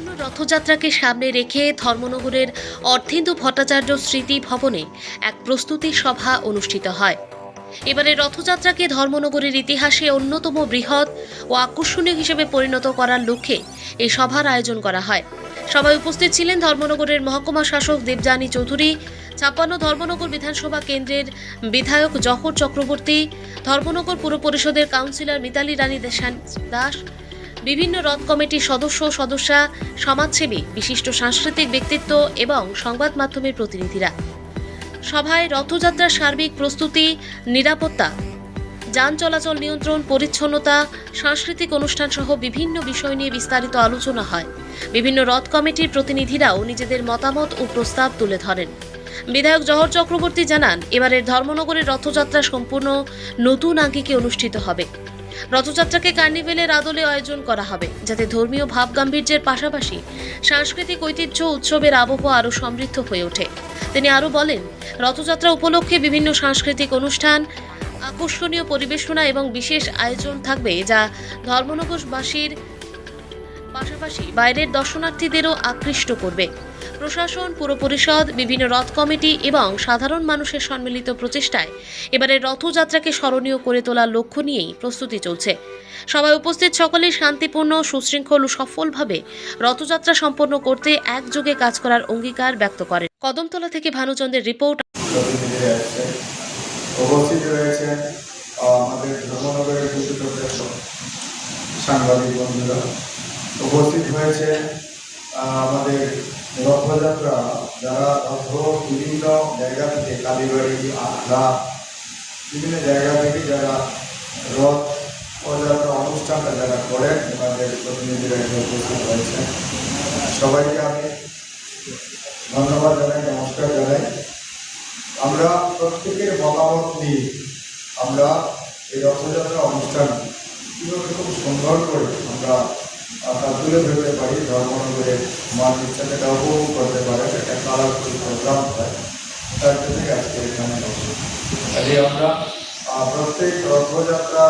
আসন্ন রথযাত্রাকে সামনে রেখে ধর্মনগরের অর্ধেন্দু ভট্টাচার্য স্মৃতি ভবনে এক প্রস্তুতি সভা অনুষ্ঠিত হয়। এবারে রথযাত্রাকে ধর্মনগরের ইতিহাসে অন্যতম বৃহৎ ও আকর্ষণীয় হিসেবে পরিণত করার লক্ষ্যে এই সভার আয়োজন করা হয়। সভায় উপস্থিত ছিলেন ধর্মনগরের মহকুমা শাসক দেবযানী চৌধুরী, ৫৬ ধর্মনগর বিধানসভা কেন্দ্রের বিধায়ক জহর চক্রবর্তী, ধর্মনগর পুর পরিষদের কাউন্সিলর মিতালি রানী দাস, বিভিন্ন রথ কমিটির সদস্যা, সমাজসেবী, বিশিষ্ট সাংস্কৃতিক ব্যক্তিত্ব এবং সংবাদ মাধ্যমের প্রতিনিধিরা। সভায় রথযাত্রার সার্বিক প্রস্তুতি, নিরাপত্তা, যান চলাচল নিয়ন্ত্রণ, পরিচ্ছন্নতা, সাংস্কৃতিক অনুষ্ঠান সহ বিভিন্ন বিষয় নিয়ে বিস্তারিত আলোচনা হয়। বিভিন্ন রথ কমিটির প্রতিনিধিরাও নিজেদের মতামত ও প্রস্তাব তুলে ধরেন। বিধায়ক জহর চক্রবর্তী জানান, এবারের ধর্মনগরের রথযাত্রা সম্পূর্ণ নতুন আঙ্গিকে অনুষ্ঠিত হবে। রথযাত্রাকে কার্নিভেলের আদলে আয়োজন করা হবে, যাতে ধর্মীয় ভাব গাম্ভীর্যের পাশাপাশি সাংস্কৃতিক ঐতিহ্য উৎসবের আবহ আরও সমৃদ্ধ হয়ে ওঠে। তিনি আরও বলেন, রথযাত্রা উপলক্ষে বিভিন্ন সাংস্কৃতিক অনুষ্ঠান, আকর্ষণীয় পরিবেশনা এবং বিশেষ আয়োজন থাকবে, যা ধর্মনগরবাসীর পাশাপাশি বাইরের দর্শনার্থীদেরও আকৃষ্ট করবে। প্রশাসন, পুর পরিষদ, বিভিন্ন রথ কমিটি এবং সাধারণ মানুষের সম্মিলিত প্রচেষ্টায় এবারে রথযাত্রাকে স্মরণীয় করে তোলার লক্ষ্য নিয়েই প্রস্তুতি চলছে। সবাই উপস্থিত সকলেই শান্তিপূর্ণ, সুশৃঙ্খল ও সফলভাবে রথযাত্রা সম্পন্ন করতে একযোগে কাজ করার অঙ্গীকার ব্যক্ত করেন। কদমতলা থেকে ভানুচন্দ্রের রিপোর্ট। উপস্থিত রয়েছেন আমাদের ধর্মনগরের সাংবাদিক বন্ধুরা, উপস্থিত হয়েছে আমাদের রথযাত্রা যারা বিভিন্ন জায়গা থেকে, কালীবাড়ি, আখড়া, বিভিন্ন জায়গা থেকে যারা রথযাত্রা অনুষ্ঠানটা যারা করেন, আমাদের প্রতিনিধিরা উপস্থিত হয়েছেন। সবাইকে আমি ধন্যবাদ জানাই, নমস্কার জানাই। আমরা প্রত্যেকের মতামত নিয়ে আমরা এই রথযাত্রা অনুষ্ঠান কীভাবে খুব সুন্দর করে আমরা তা তুলে ধরতে পারি, ধর্মনগরের মানুষ সেটা উপভোগ করতে পারে, একটা কালারফুল প্রোগ্রাম হয়, তার জন্য আজকে এখানে কাজে আমরা প্রত্যেক রথযাত্রা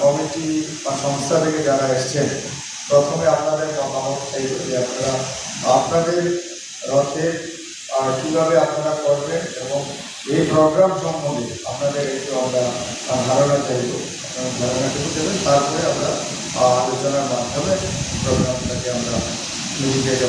কমিটি বা সংস্থা থেকে যারা এসছেন, প্রথমে আপনাদের মতামত চাইব যে আপনারা আপনাদের রথের কীভাবে আপনারা করবেন এবং এই প্রোগ্রাম সম্বন্ধে আপনাদের একটু আমরা ধারণা চাইব, ধারণাটুকু দেবেন, তারপরে আমরা আলোচনার মাধ্যমে প্রোগ্রামটাকে আমরা নিজেকে